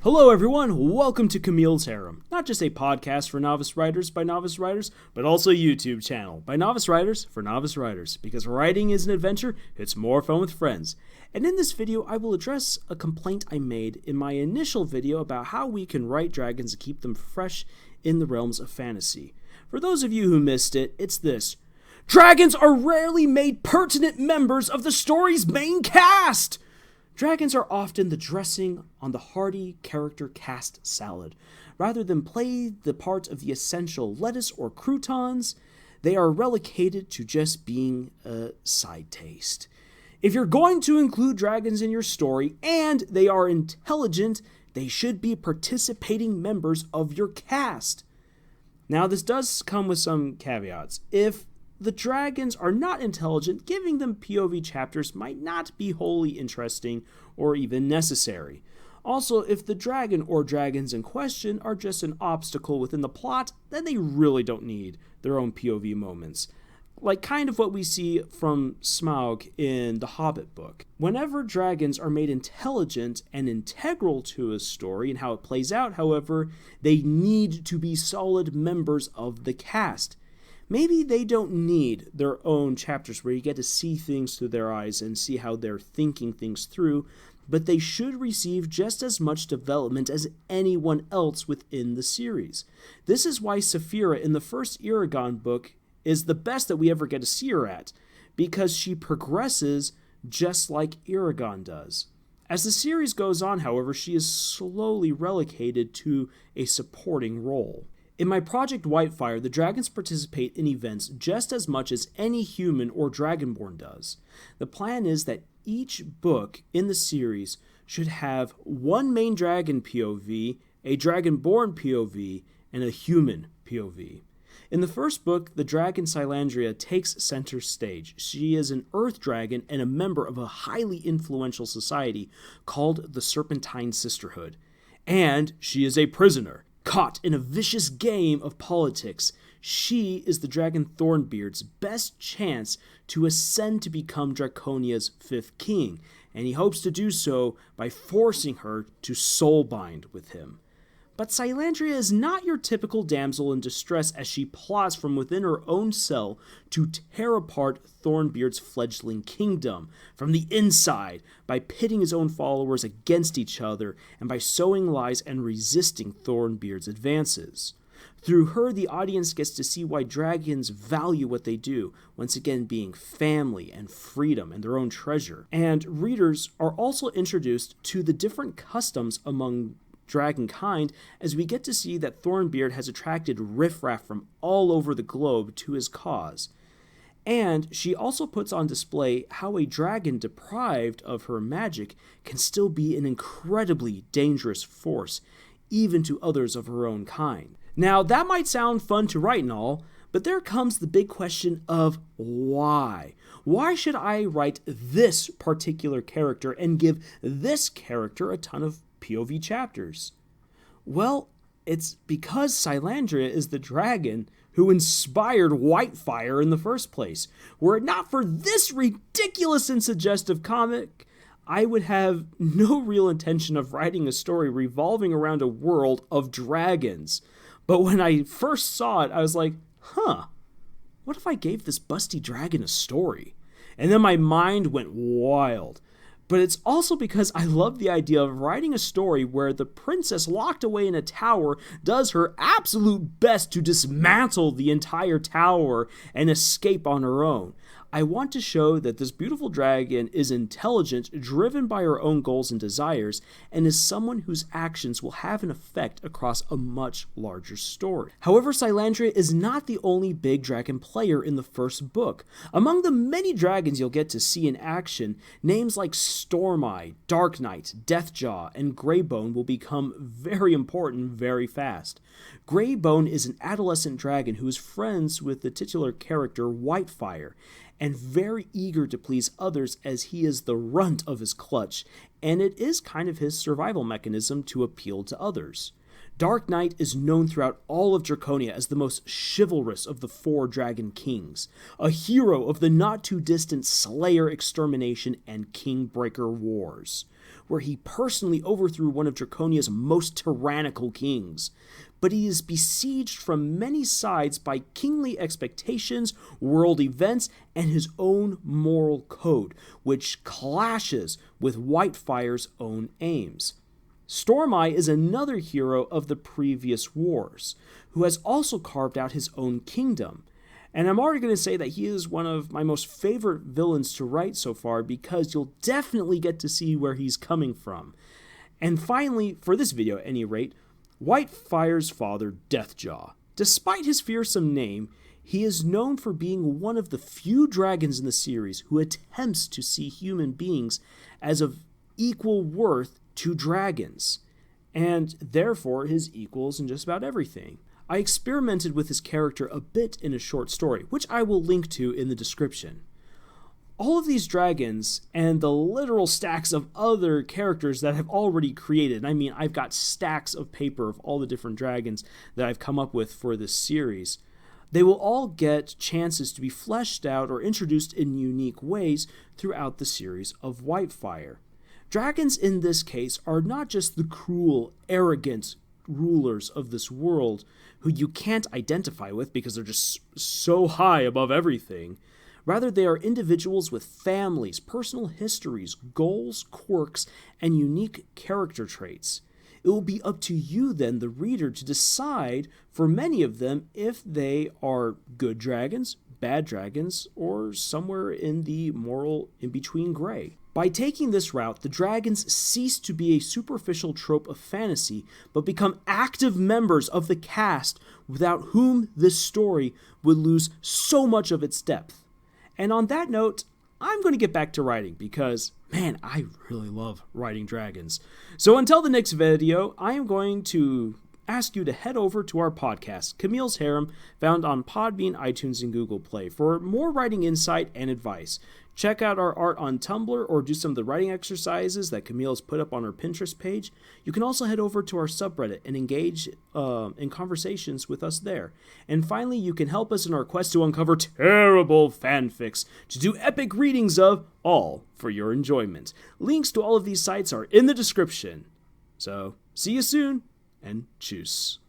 Hello everyone, welcome to Camille's Harem. Not just a podcast for novice writers by novice writers, but also a YouTube channel by novice writers for novice writers. Because writing is an adventure, it's more fun with friends. And in this video, I will address a complaint I made in my initial video about how we can write dragons and keep them fresh in the realms of fantasy. For those of you who missed it, it's this. Dragons are rarely made pertinent members of the story's main cast! Dragons are often the dressing on the hearty character cast salad. Rather than play the part of the essential lettuce or croutons, they are relegated to just being a side taste. If you're going to include dragons in your story and they are intelligent, they should be participating members of your cast. Now, this does come with some caveats. If the dragons are not intelligent, giving them POV chapters might not be wholly interesting or even necessary. Also, if the dragon or dragons in question are just an obstacle within the plot, then they really don't need their own POV moments. Like kind of what we see from Smaug in the Hobbit book. Whenever dragons are made intelligent and integral to a story and how it plays out, however, they need to be solid members of the cast. Maybe they don't need their own chapters where you get to see things through their eyes and see how they're thinking things through, but they should receive just as much development as anyone else within the series. This is why Saphira in the first Eragon book is the best that we ever get to see her at, because she progresses just like Eragon does. As the series goes on, however, she is slowly relegated to a supporting role. In my project Whitefire, the dragons participate in events just as much as any human or dragonborn does. The plan is that each book in the series should have one main dragon POV, a dragonborn POV, and a human POV. In the first book, the dragon Silandria takes center stage. She is an earth dragon and a member of a highly influential society called the Serpentine Sisterhood. And she is a prisoner. Caught in a vicious game of politics, she is the dragon Thornbeard's best chance to ascend to become Draconia's fifth king, and he hopes to do so by forcing her to soulbind with him. But Silandria is not your typical damsel in distress as she plots from within her own cell to tear apart Thornbeard's fledgling kingdom from the inside by pitting his own followers against each other and by sowing lies and resisting Thornbeard's advances. Through her, the audience gets to see why dragons value what they do, once again being family and freedom and their own treasure. And readers are also introduced to the different customs among dragonkind as we get to see that Thornbeard has attracted riffraff from all over the globe to his cause. And she also puts on display how a dragon deprived of her magic can still be an incredibly dangerous force, even to others of her own kind. Now, that might sound fun to write and all, but there comes the big question of why. Why should I write this particular character and give this character a ton of POV chapters? Well, it's because Silandria is the dragon who inspired Whitefire in the first place. Were it not for this ridiculous and suggestive comic, I would have no real intention of writing a story revolving around a world of dragons. But when I first saw it, I was like, what if I gave this busty dragon a story? And then my mind went wild. But it's also because I love the idea of writing a story where the princess locked away in a tower does her absolute best to dismantle the entire tower and escape on her own. I want to show that this beautiful dragon is intelligent, driven by her own goals and desires, and is someone whose actions will have an effect across a much larger story. However, Silandria is not the only big dragon player in the first book. Among the many dragons you'll get to see in action, names like Stormeye, Dark Knight, Deathjaw, and Greybone will become very important very fast. Greybone is an adolescent dragon who is friends with the titular character Whitefire, and very eager to please others as he is the runt of his clutch, and it is kind of his survival mechanism to appeal to others. Dark Knight is known throughout all of Draconia as the most chivalrous of the four dragon kings, a hero of the not-too-distant Slayer extermination and Kingbreaker wars. where he personally overthrew one of Draconia's most tyrannical kings. But he is besieged from many sides by kingly expectations, world events, and his own moral code, which clashes with Whitefire's own aims. Stormeye is another hero of the previous wars, who has also carved out his own kingdom. And I'm already going to say that he is one of my most favorite villains to write so far, because you'll definitely get to see where he's coming from. And finally, for this video at any rate, Whitefire's father, Deathjaw. Despite his fearsome name, he is known for being one of the few dragons in the series who attempts to see human beings as of equal worth to dragons, and therefore his equals in just about everything. I experimented with his character a bit in a short story, which I will link to in the description. All of these dragons and the literal stacks of other characters that I've already created, I mean, I've got stacks of paper of all the different dragons that I've come up with for this series, they will all get chances to be fleshed out or introduced in unique ways throughout the series of Whitefire. Dragons in this case are not just the cruel, arrogant rulers of this world who you can't identify with because they're just so high above everything. Rather, they are individuals with families, personal histories, goals, quirks, and unique character traits. It will be up to you then, the reader, to decide for many of them if they are good dragons, bad dragons, or somewhere in the moral in-between gray. By taking this route, the dragons cease to be a superficial trope of fantasy, but become active members of the cast without whom this story would lose so much of its depth. And on that note, I'm going to get back to writing because, man, I really love writing dragons. So until the next video, I am going to ask you to head over to our podcast, Camille's Harem, found on Podbean, iTunes, and Google Play, for more writing insight and advice. Check out our art on Tumblr or do some of the writing exercises that Camille has put up on her Pinterest page. You can also head over to our subreddit and engage in conversations with us there. And finally, you can help us in our quest to uncover terrible fanfics to do epic readings of, all for your enjoyment. Links to all of these sites are in the description. So, see you soon, and tschüss.